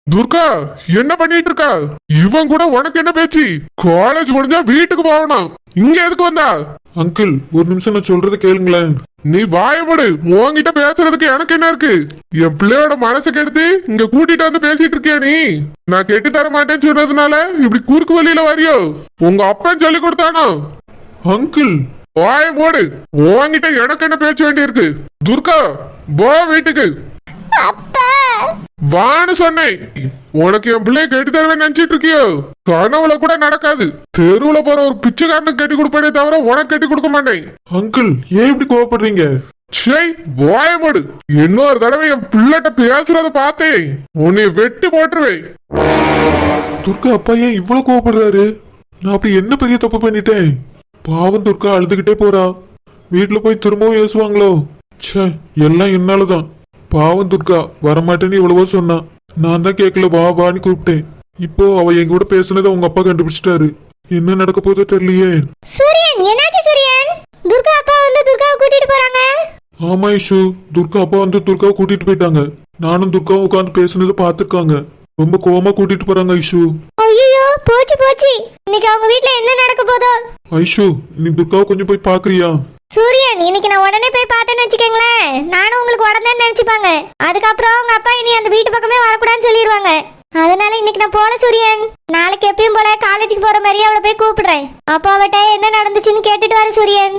துர்கா, என்ன பண்ணிட்டு இருக்கா? இவன் கூட உனக்கு என்ன பேச்சு? காலேஜ் முடிஞ்சா வீட்டுக்கு போகணும். இங்க எதுக்கு வந்தா? அங்கிள், ஒரு நிமிஷம் நான் சொல்றது கேளுங்களேன். நீ வாய மூடு. உன்கிட்ட பேசுறதுக்கு எனக்கு என்ன இருக்கு? என் பிள்ளையோட மனசை கெடுத்து இங்க கூட்டிட்டு வந்து பேசிட்டு இருக்கியா நீ? நான் கெட்டி தர மாட்டேன்னு சொன்னதுனால இப்படி குறுக்கு வழியில வரியோ? உங்க அப்பன் சொல்லி கொடுத்தானோ? அங்கிள், வாய மூடு. உன்கிட்ட எனக்கு என்ன பேச வேண்டி இருக்கு? துர்கா, போ வீட்டுக்கு. வான்னு சொன்னேன். உனக்கு என் பிள்ளைய கெட்டி தருவேன் நினைச்சிட்டு இருக்கியோ? கனவுல கூட நடக்காது. தெருவுல போற ஒரு பிச்சைக்காரனுக்கு கட்டி கொடுப்பேனே தவிர உனக்கு கட்டி கொடுக்க மாட்டேன். அங்கிள், ஏன் இப்படி கோவப்படுறீங்க? சை, வாய மூடு. இன்னொரு தடவை என் பிள்ளைகிட்ட பேசுறத பார்த்தேன், உன்னை வெட்டி போட்டுருவேன். துர்கா அப்பா ஏன் இவ்வளவு கோவப்படுறாரு? நான் அப்படி என்ன பெரிய தப்பு பண்ணிட்டேன்? பாவம் துர்கா அழுதுகிட்டே போறா. வீட்டுல போய் திரும்பவும் ஏசுவாங்களோ? ச்சே, எல்லாம் என்னாலதான். பாவம் துர்கா வரமாட்டேன்னு எவ்வளவோ சொன்னா. நான் தான் கேட்கல, வா வான்னு கூப்பிட்டேன். இப்போ அவ என் கூட பேசுனதை உங்க அப்பா கண்டுபிடிச்சிட்டாரு. என்ன நடக்க போதோ தெரியலையே. சூரியன், என்னாச்சு சூரியன்? துர்கா அப்பா வந்து துர்காவை கூட்டிட்டு போறாங்க. ஆமா இஷு, துர்கா அப்பா வந்து துர்காவை கூட்டிட்டு போயிட்டாங்க. நானும் துர்காவும் உட்காந்து பேசுனதை பாத்துருக்காங்க. ரொம்ப கோவமா கூட்டிட்டு போறாங்க ஐஷு. ஐயோ, போச்சு போச்சு. இன்னைக்கு அவங்க வீட்ல என்ன நடக்க போதோ? ஐஷு, நீ துர்காவை கொஞ்சம் போய் பாக்குறியா? சூரியன், இன்னைக்கு நான் உடனே போய் பார்த்தேன்னு வச்சுக்கோங்களேன், நானும் உங்களுக்கு உடனே நினைச்சுப்பாங்க. அதுக்கப்புறம் உங்க அப்பா இனி அந்த வீட்டு பக்கமே வரக்கூடாதுன்னு சொல்லிடுவாங்க. அதனால இன்னைக்கு நான் போல சூரியன். நாளைக்கு எப்பயும் போல காலேஜுக்கு போற மாதிரி அவளை போய் கூப்பிடுறேன். அப்போ அவட்ட என்ன நடந்துச்சுன்னு கேட்டுட்டு வர சூரியன்.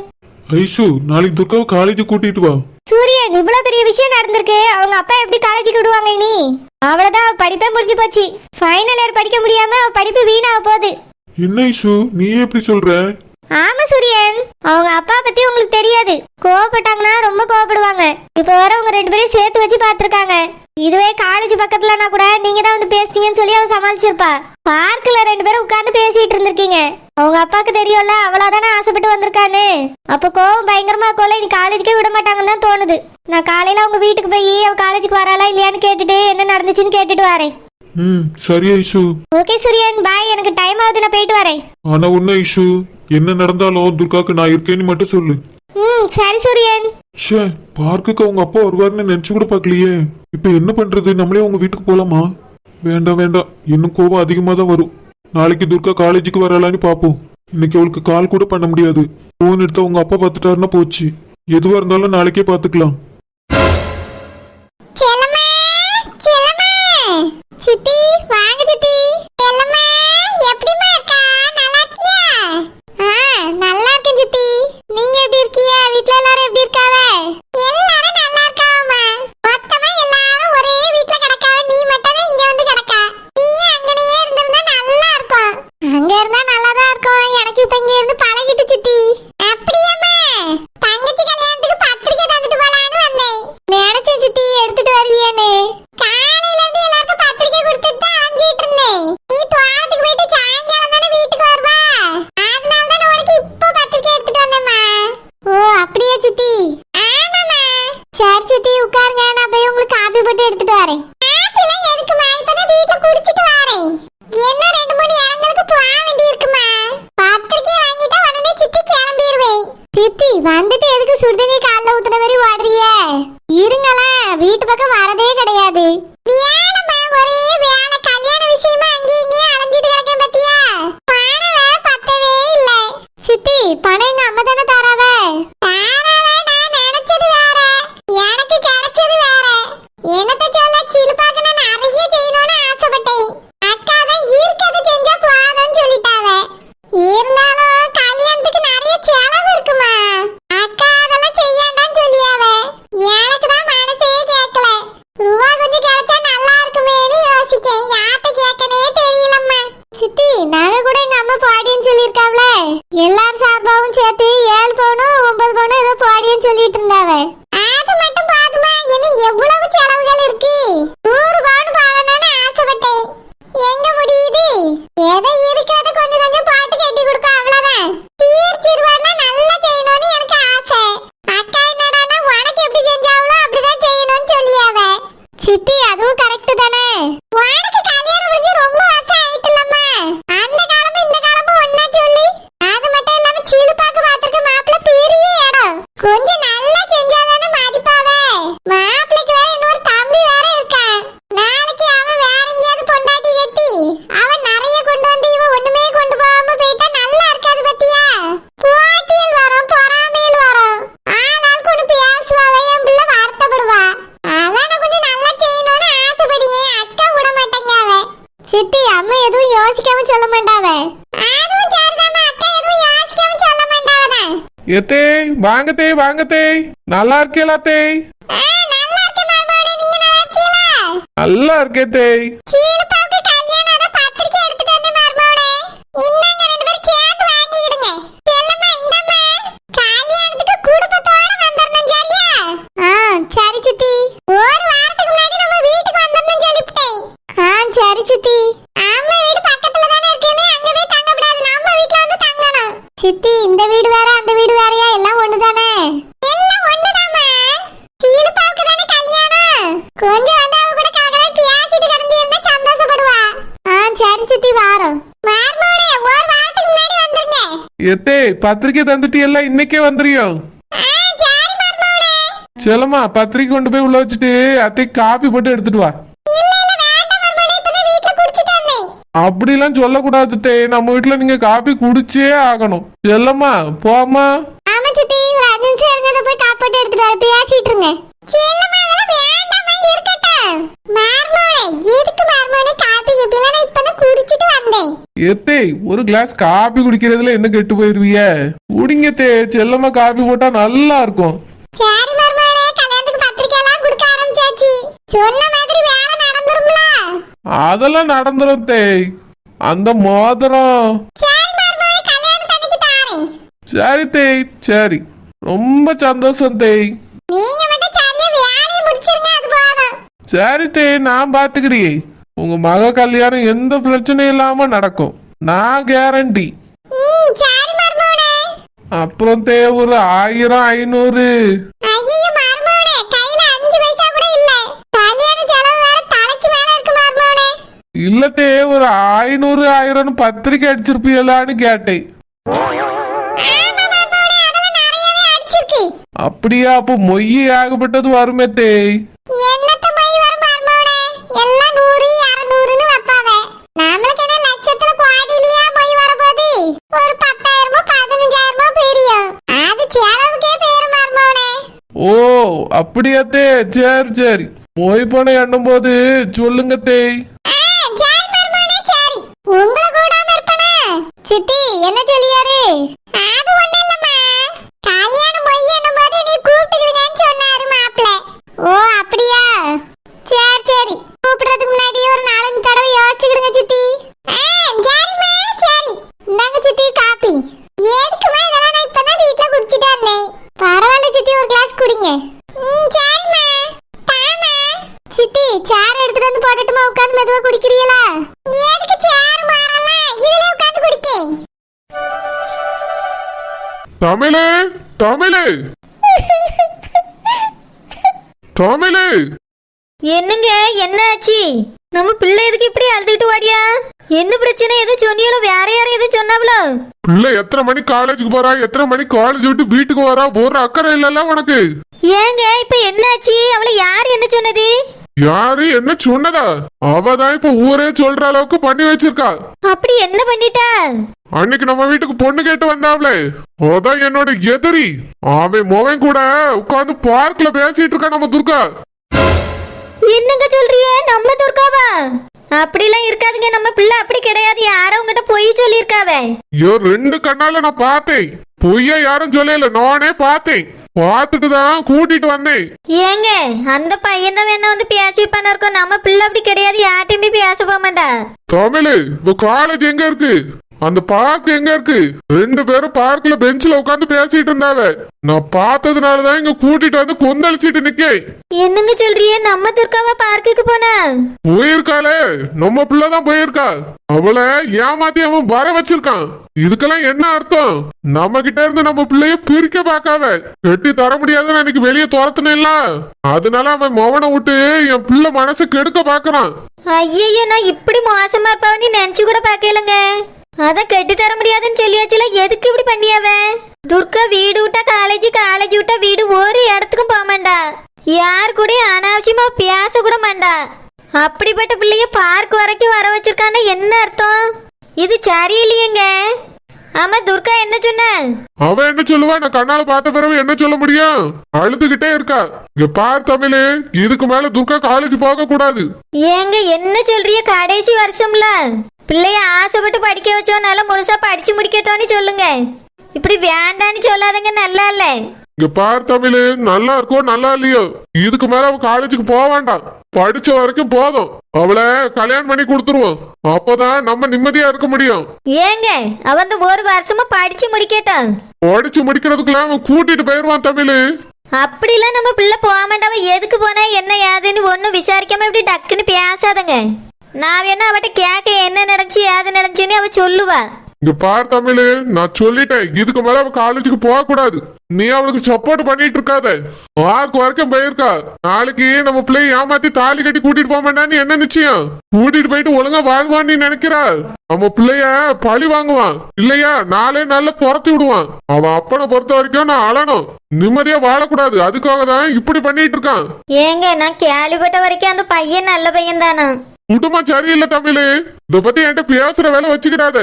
ஐஷு, நாளைக்கு துர்காவை காலேஜ் கூட்டிட்டு வா. சூரியன், இவ்வளவு பெரிய விஷயம் நடந்திருக்கு. அவங்க அப்பா எப்படி காலேஜுக்கு விடுவாங்க இனி? அவ்வளவுதான், அவ படிப்பே முடிஞ்சு போச்சு. ஃபைனல் இயர் படிக்க முடியாம அவ படிப்பு வீணாக போகுது. என்ன ஐஷு, நீ எப்படி சொல்ற? ஆமா சூரியன், அவங்க அப்பா பத்தி உங்களுக்கு தெரியாது. கோவப்பட்டாங்கன்னா ரொம்ப கோவப்படுவாங்க. இப்ப வர உங்க ரெண்டு பேரையும் சேர்த்து வச்சு பாத்துருக்காங்க. இதுவே காலேஜ் பக்கத்துலனா கூட நீங்க தான் வந்து பேசுனீங்கன்னு சொல்லி அவ சமாளிச்சிருப்பா. பார்க்ல ரெண்டு பேரும் உட்கார்ந்து பேசிட்டு இருந்திருக்கீங்க. அவங்க அப்பாக்கு தெரியும்ல அவளாதானே ஆசைப்பட்டு வந்திருக்கான்னு. அப்ப கோவம் பயங்கரமா கோல நீ காலேஜுக்கே விட மாட்டாங்கன்னு தான் தோணுது. நான் காலையில அவங்க வீட்டுக்கு போய் அவ காலேஜுக்கு வராளா இல்லையான்னு கேட்டுட்டு என்ன நடந்துச்சுன்னு கேட்டுட்டு வரேன். சரி ஐஷு. ஓகே சூரியன், பாய். எனக்கு டைம் ஆகுது, நான் போயிட்டு வரேன். ஆனா ஒண்ணு ஐஷு, என்ன நடந்தாலும் துர்காக்கு நான் இருக்கேன்னு மட்டும் சொல்லு. சரி சூரியன். ச்சே, பார்க்குக்கு அவங்க அப்பா வருவாருன்னு நினைச்சு கூட பாக்கலையே. இப்ப என்ன பண்றது? நம்மளே அவங்க வீட்டுக்கு போலாமா? வேண்டாம் வேண்டாம், இன்னும் கோபம் அதிகமா தான் வரும். நாளைக்கு துர்கா காலேஜுக்கு வரலான்னு பாப்போம். இன்னைக்கு அவளுக்கு கால் கூட பண்ண முடியாது. போன் எடுத்து அவங்க அப்பா பார்த்துட்டாருன்னா போச்சு. எதுவா இருந்தாலும் நாளைக்கே பாத்துக்கலாம். சித்தி, வாங்க சித்தி. செல்லம்மா, எப்படிமா இருக்கா? நல்லா இருக்கியா? நல்லா இருக்கேன் சித்தி. நீங்க எப்படி இருக்கீங்க? வீட்ல எல்லாரும் எப்படி இருக்காவ? எல்லாரும் நல்லா இருக்காவம்மா. மொத்தமா எல்லாரும் ஒரே வீட்ல கிடக்காவ. நீ மட்டும் இங்க வந்து கிடக்கா. நீ அங்கனே இருந்திருந்தா நல்லா இருக்கும். அங்க இருந்தா நல்லாதான் இருக்கும். எனக்கு இப்ப இங்க இருந்து பழகிட்டு சித்தி. அப்படியாம்மா? தங்கச்சி கல்யாணத்துக்கு பத்திரிக்கை தந்துட்டு போலான்னு வந்தேன். எத்தே வாங்கத்தே வாங்கத்தே நல்லா இருக்கேலா தே நல்லா இருக்கே தே சரி சித்தி ஒரு வாரத்துக்கு முன்னாடி நம்ம வீட்டுக்கு வந்தோம்னு சொல்லிட்டேன். சரி சித்தி அம்மா வீடு பக்கத்துல தானே இருக்குன்னு அங்க போய் தங்கக்கூடாது, நம்ம வீட்ல வந்து தங்கணும். சித்தி இந்த வீடு வேற அந்த வீடு வேறயா? எல்லாம் ஒண்ணுதானே? எல்லாம் ஒண்ணுதாம்மா. சீலுப்பாவுக்கு தானே கல்யாணம். கொஞ்சம் வந்து அவ கூட கலகலன்னு பேசிட்டு கிடந்தீங்கன்னா சந்தோஷப்படுவா. சரி சித்தி வாரோம். மார்மோனே ஒரு வாரத்துக்கு முன்னாடி வந்துருங்க. எத்தே பத்திரிக்கை தந்துட்டியல்ல, இன்னைக்கே வந்துறியும். செல்லம்மா பத்திரிக்கை கொண்டு போய் உள்ள வச்சுட்டு அத்தை காப்பி போட்டு எடுத்துட்டு வா. அப்படிலாம் சொல்லக்கூடாது தே, நம்ம வீட்டுல நீங்க காப்பி குடிச்சே ஆகணும். செல்லம்மா போமா. எத்தே ஒரு கிளாஸ் காப்பி குடிக்கிறதுல என்ன கெட்டு போயிருவிய? குடிங்க தே, செல்லம்மா காப்பி போட்டா நல்லா இருக்கும். அதெல்லாம் நடந்துரும் தே. அந்த மோதிரம் சரி தே, சரி ரொம்ப சந்தோஷம் தே. சரி தே, நான் பாத்துக்கிறேன். உங்க மக கல்யாணம் எந்த பிரச்சனையும் இல்லாம நடக்கும், நான் கேரண்டி. அப்புறம் தே ஒரு 1000 500 இல்லத்தே ஒரு 500 1000 பத்திரிக்கை அடிச்சிருப்பீங்களான்னு கேட்டேன். அப்படியா? அப்போ மொய் ஆகப்பட்டது வருமே தே. ஓ அப்படியா தே, சரி சரி. மொய் பணம் எண்ணும் போது சொல்லுங்க தே. சித்தி என்ன சொல்லியாரு? அது ஒண்ணு இல்லம்மா, கல்யாணம் மொய் என்னும்போது நீ கூப்பிட்டுக்கிறீங்கன்னு சொன்னாரு மாப்பிள்ள. ஓ அப்படியா? சரி சரி, கூப்பிடுறதுக்கு முன்னாடி ஒரு 4 தடவை யோசிச்சுக்கிடுங்க சித்தி. சரிம்மா சரி. இந்தாங்க சித்தி காப்பி. எதுக்குமா இதெல்லாம்? நான் இப்பதான் வீட்டுல குடிச்சிட்டு வந்தேன். பரவாயில்ல சித்தி, ஒரு கிளாஸ் குடிங்க. சரிம்மா தாமா. சித்தி சேர் எடுத்துட்டு வந்து போட்டுட்டுமா? உட்காந்து மெதுவா குடிக்கிறீங்களா? எதுக்கு சேர் மாறலாம், இதுல உட்காந்து குடிக்கேன். தமிழே தமிழே தமிழே. என்னங்க என்ன ஆச்சு? நம்ம பிள்ளை எதுக்கு இப்படி அழுதுகிட்டு வாடியா? என்ன பிரச்சனை? எதுவும் சொன்னியோ? வேற யாரும் எதுவும் சொன்னாவளோ? பிள்ளை எத்தனை மணி காலேஜுக்கு போறா, எத்தனை மணி காலேஜ் விட்டு வீட்டுக்கு வரா, ஒரு அக்கறை இல்லல்ல உனக்கு? ஏங்க இப்ப என்ன ஆச்சு? அவளை யார் என்ன சொன்னது? யாரு என்ன சொன்னதா? அவதான் இப்ப ஊரே சொல்ற அளவுக்கு பண்ணி வச்சிருக்கா. அப்படி என்ன பண்ணிட்டா? அன்னைக்கு நம்ம வீட்டுக்கு பொண்ணு கேட்டு வந்தாவளே, அதான் என்னோட எதிரி. அவன் மோவன் கூட உட்கார்ந்து பார்க்ல பேசிட்டு இருக்கா நம்ம துர்கா. என்னங்க சொல்றிய? நம்ம துர்காவா? அப்படிலாம் இருக்காதுங்க, நம்ம பிள்ளை அப்படி கிடையாது. யாரோ உங்ககிட்ட பொய் சொல்லியிருக்காவே. ஐயோ 2 கண்ணால நான் பார்த்தேன். பொய்யா யாரும் சொல்லல, நானே பார்த்தேன். பார்த்துட்டு தான் கூட்டிட்டு வந்தேன். ஏங்க அந்த பையன் தான் வேணா வந்து பேசிப்பான இருக்கும். நம்ம பிள்ளை அப்படி கிடையாது, யார்ட்டையுமே பேச போக மாட்டா. தமிழ் இந்த காலேஜ் எங்க இருக்கு, அந்த பார்க் எங்க இருக்கு? 2 பேரும் பார்க்ல பெஞ்சில உட்கார்ந்து பேசிட்டு இருந்தாவ. நான் பார்த்ததுனாலதான் இங்க கூட்டிட்டு வந்து கொந்தளிச்சிட்டு நிக்கேன். என்னங்க சொல்றியே? நம்ம துர்காவா பார்க்குக்கு போனா? போயிருக்காளே, நம்ம பிள்ளைதான் போயிருக்கா. அவளை ஏமாத்தி அவன் வர வச்சிருக்கான். இதுக்கெல்லாம் என்ன அர்த்தம்? நம்ம கிட்ட இருந்து நம்ம பிள்ளைய பிரிக்க பாக்காவ. கட்டி தர முடியாதுன்னு அன்னைக்கு வெளியே துரத்துனேன்ல, அதனால அவன் மவனை விட்டு என் பிள்ளை மனசு கெடுக்க பாக்குறான். ஐயோ, நான் இப்படி மோசமா இருப்பாவன்னு நினைச்சு கூட பாக்கலங்க. அதான் கட்டி தர முடியாதுன்னு சொல்லியாச்சுல, எதுக்கு இப்படி பண்ணியாவ? துர்கா வீடு விட்டா காலேஜ், காலேஜ் விட்டா வீடு, ஒரு இடத்துக்கும் போக மாட்டா. யார் கூட அனாவசியமா பேச கூட மாட்டா. அப்படிப்பட்ட பிள்ளைய பார்க் வரைக்கும் வர வச்சிருக்கான்னா என்ன அர்த்தம்? இது சரியில்லையேங்க. ஆமா துர்கா என்ன சொன்ன? அவன் என்ன சொல்லுவா? நான் கண்ணால பார்த்த பிறகு என்ன சொல்ல முடியும்? அழுதுகிட்டே இருக்கா. இங்க பார் தமிழ், இதுக்கு மேல துர்கா காலேஜ் போக கூடாது. ஏங்க என்ன சொல்றிய? கடைசி வருஷம்ல பிள்ளைய ஆசைப்பட்டு படிக்க வச்சோம், நல்லா முழுசா படிச்சு முடிக்கட்டோன்னு சொல்லுங்க. இப்படி வேண்டான்னு சொல்லாதங்க, நல்லா இல்ல. இங்க பார் தமிழ், நல்லா இருக்கோ நல்லா இல்லையோ, இதுக்கு மேல அவ காலேஜுக்கு போக வேண்டாம். படிச்ச வரைக்கும் போதும். அவளை கல்யாணம் பண்ணி கொடுத்துருவோம். அப்பதான் நம்ம நிம்மதியா இருக்க முடியும். ஏங்க அவன் இந்த ஒரு வருஷமா படிச்சு முடிக்கட்டும். படிச்சு முடிக்கிறதுக்குள்ள அவன் கூட்டிட்டு போயிருவான் தமிழ். அப்படிலாம் நம்ம பிள்ளை போக மாட்டாவ. எதுக்கு போனா என்ன ஏதுன்னு ஒன்னும் விசாரிக்காம இப்படி டக்குன்னு பேசாதங்க. நான் வேணா அவட்ட கேட்க என்ன நடந்துச்சு ஏது நடந்துச்சுன்னு அவ சொல்லுவா. இங்க பார் தமிழ், நான் சொல்லிட்டேன், இதுக்கு மேல அவ காலேஜுக்கு போக கூடாது. நீ அவளுக்கு சப்போர்ட் பண்ணிட்டு இருக்காத. மார்க் வரைக்கும் போயிருக்கா. நாளைக்கு நம்ம பிள்ளைய ஏமாத்தி தாலி கட்டி கூட்டிட்டு போக மாட்டான்னு என்ன நிச்சயம்? கூட்டிட்டு போயிட்டு ஒழுங்கா வாழ்வான்னு நீ நினைக்கிறா? நம்ம பிள்ளைய பழி வாங்குவான், இல்லையா நாளே நாள்ல துரத்தி விடுவான். அவன் அப்பனை பொறுத்த வரைக்கும் நான் அழணும், நிம்மதியா வாழக்கூடாது. அதுக்காக தான் இப்படி பண்ணிட்டு இருக்கான். ஏங்க நான் கேள்விப்பட்ட வரைக்கும் அந்த பையன் நல்ல பையன் தானா? குடும்பம் சரியில்லை தமிழ். இத பத்தி என்கிட்ட பேசுற வேலை வச்சுக்கிடாத.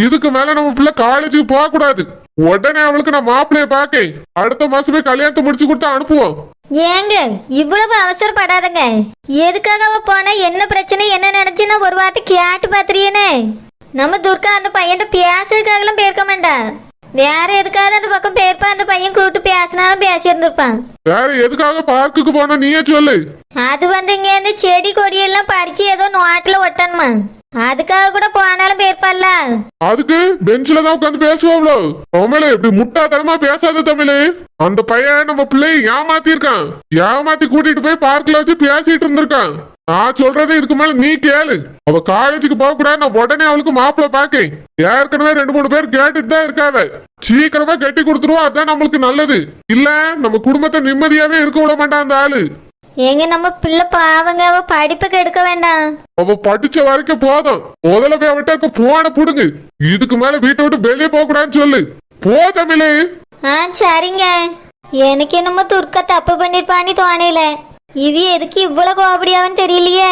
இதுக்கு மேல நம்ம பிள்ளை காலேஜுக்கு போக கூடாது. உடனே அவளுக்கு நான் மாப்பிள்ளைய பாக்கேன். அடுத்த மாசமே கல்யாணத்தை முடிச்சு கொடுத்து அனுப்புவோம். ஏங்க இவ்வளவு அவசரப்படாதங்க. எதுக்காக அவ போனா, என்ன பிரச்சனை என்ன நினைச்சுன்னா ஒரு வார்த்தை கேட்டு பாத்துறியனே. நம்ம துர்கா அந்த பையன் பேசுறதுக்காகலாம் பேர்க்க மாட்டா. வேற எதுக்காவது அந்த பக்கம் பேர்ப்பா. அந்த பையன் கூப்பிட்டு பேசினாலும் பேசி இருந்திருப்பான். வேற எதுக்காக பார்க்குக்கு போனா நீயே சொல்லு. அது வந்து இங்க இந்த செடி கொடியெல்லாம் பறிச்சு ஏதோ நோட்டுல ஒட்டணுமா, அதுக்காக கூட போனாலும் பேர்ப்பல்ல. அதுக்கு பெஞ்சில தான் உட்காந்து பேசுவாங்களோ? தமிழ் இப்படி முட்டாத்தனமா பேசாத தமிழ். அந்த பையன் நம்ம பிள்ளைய ஏமாத்தி இருக்கான். ஏமாத்தி கூட்டிட்டு போய் பார்க்ல வச்சு பேசிட்டு இருந்திருக்கான். நான் சொல்றது இதுக்கு மேல நீ கேளு. அவ காலேஜுக்கு போக கூடாது. நான் உடனே அவளுக்கு மாப்பிள்ள பாக்கேன். ஏற்கனவே 2-3 பேர் கேட்டுட்டு தான் இருக்காவ. சீக்கிரமா கட்டி கொடுத்துருவோம், அதான் நம்மளுக்கு நல்லது. இல்ல நம்ம குடும்பத்தை நிம்மதியாவே இருக்க விட மாட்டான் அந்த ஆளு. எங்க நம்ம பிள்ளை பாவங்க, அவ படிப்புக்கு எடுக்க வேண்டாம். அவ படிச்ச வரைக்கும் போதும். முதல்ல போய் அவட்ட போன புடுங்க. இதுக்கு மேல வீட்டை விட்டு வெளியே போக கூடாதுன்னு சொல்லு. போ தமிழ். சரிங்க. எனக்கு என்னமோ துர்க்கா தப்பு பண்ணிருப்பான்னு தோணையில. இவி எதுக்கு இவ்வளவு கோபடியாவன்னு தெரியலையே.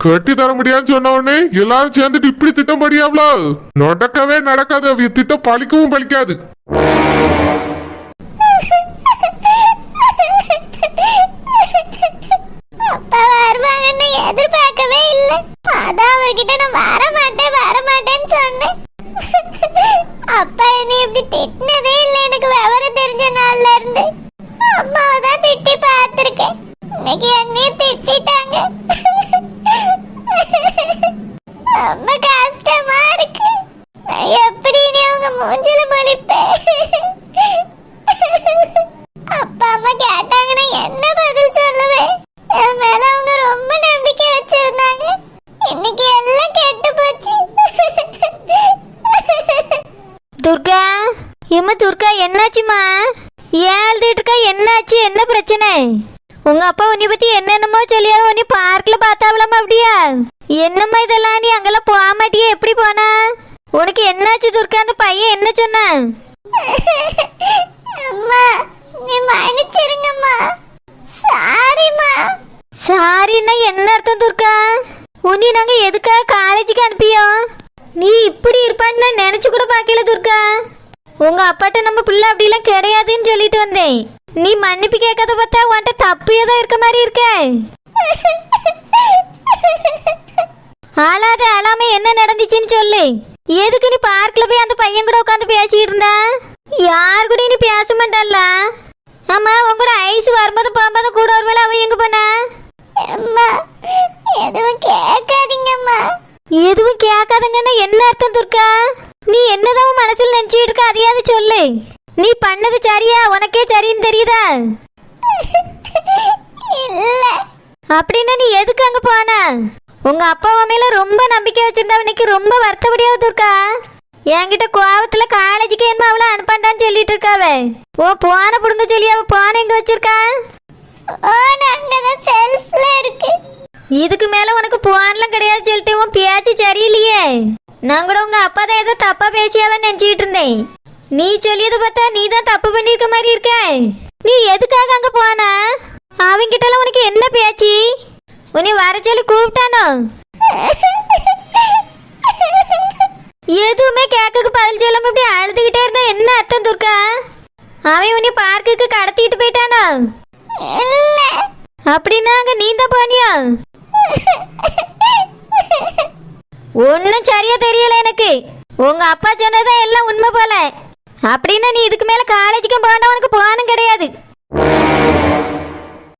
கட்டி தர முடியாதுன்னு சொன்ன உடனே எல்லாரும் சேர்ந்துட்டு இப்படி திட்டம் படியாவளோ? நடக்கவே நடக்காது. அவ திட்டம் பழிக்கவும் பழிக்காது. அப்பா வருவாங்கன்னு எதிர்பார்க்கவே இல்லை. அதான் அவர்கிட்ட நான் வரமாட்டேன்னு சொன்னேன். அப்பா என்னை இப்படி திட்டினதே இல்லை எனக்கு விவரம் தெரிஞ்ச நாள்ல இருந்து. அம்மாவை தான் திட்டி பார்த்திருக்கேன். இன்னைக்கு என்னையும் திட்டாங்க. ரொம்ப கஷ்டமா இருக்கு. நான் எப்படி நீ அவங்க மூஞ்சில முழிப்பேன்? அப்பா அம்மா கேட்டாங்கன்னா என்ன பதில் சொல்லுவேன்? என் மேல அவங்க ரொம்ப நம்பிக்கை வச்சிருந்தாங்க. இன்னைக்கு எல்லாம் கெட்டு போச்சு. துர்கா, ஏம்மா துர்கா, என்னாச்சுமா? ஏன் அழுதுட்டு இருக்கா? என்னாச்சு? என்ன பிரச்சனை? உங்க அப்பா உன்னை பத்தி என்னென்னமோ சொல்லியா? உன்னை பார்க்ல பார்த்தாவலாமா? அப்படியா? என்னம்மா இதெல்லாம்? நீ அங்கெல்லாம் போக மாட்டியே, எப்படி போனா? உனக்கு என்னாச்சு துர்கா? அந்த பையன் என்ன சொன்னா? அம்மா நீ மன்னிச்சிருங்கம்மா. சாரிம்மா. சாரின்னா என்ன அர்த்தம் துர்கா? உன்னை நாங்க எதுக்காக காலேஜுக்கு அனுப்பியோம்? நீ இப்படி இருப்பான்னு நான் நினைச்சு கூட பார்க்கல துர்கா. உங்க அப்பாட்ட நம்ம பிள்ளை அப்படிலாம் கிடையாதுன்னு சொல்லிட்டு வந்தேன். நீ மன்னிப்பு கேட்காத பார்த்தா உன்கிட்ட தப்பு ஏதோ இருக்க மாதிரி இருக்க. ஆளாத அழாம என்ன நடந்துச்சுன்னு சொல்லு. எதுக்கு நீ பார்க்ல போய் அந்த பையன் கூட உட்காந்து பேசிட்டு இருந்தா? யார் கூட நீ பேச மாட்டல்ல? ஆமா, உங்க கூட ஐஸ் வரும்போது போகும்போது கூட ஒருவேளை அவன் எங்க போனா? அம்மா எதுவும் கேட்காதீங்கம்மா. எதுவும் கேட்காதங்கன்னா என்ன அர்த்தம் துர்கா? நீ என்னதான் மனசுல நினைச்சிட்டு இருக்க, அதையாவது சொல்லு. நீ பண்ணது சரியா? உனக்கே சரின்னு தெரியுதா? இல்ல. அப்படின்னா நீ எதுக்கு அங்க போன? உங்க அப்பாவா மேல ரொம்ப நம்பிக்கை வச்சிருந்தா இன்னைக்கு ரொம்ப வருத்தப்படியாவது துர்கா. என்கிட்ட கோவத்துல காலேஜுக்கு என்ன அவளை அனுப்பாண்டான்னு சொல்லிட்டு இருக்காவ. ஓ போன புடுங்க சொல்லி அவ போன எங்க வச்சிருக்கா? அங்கதான் செல்ஃப்ல இருக்கு. இதுக்கு மேல உனக்கு போன்லாம் கிடையாது சொல்லிட்டு உன் பேச்சு சரியில்லையே. நான் கூட உங்க அப்பா தான் ஏதோ தப்பா பேசியாவன்னு நினைச்சிட்டு இருந்தேன். நீ சொல்லியது பார்த்தா நீ தான் தப்பு பண்ணிருக்க மாதிரி இருக்க. நீ எதுக்காக அங்க போன? அவங்கிட்ட உனக்கு என்ன பேச்சு? உன்னை வர சொல்லி கூப்பிட்டானோ? எதுவுமே கேட்கக்கு பதில் சொல்லாம இப்படி அழுதுகிட்டே இருந்தா என்ன அர்த்தம் துர்கா? அவன் உன்னை பார்க்குக்கு கடத்திட்டு போயிட்டானோ? அப்படின்னா அங்க நீ தான் போனியா? ஒன்னும் சரியா தெரியல எனக்கு. உங்க அப்பா சொன்னதான் எல்லாம் உண்மை போல. அப்படின்னா நீ இதுக்கு மேல காலேஜுக்கும் போனவனுக்கு போனும் கிடையாது.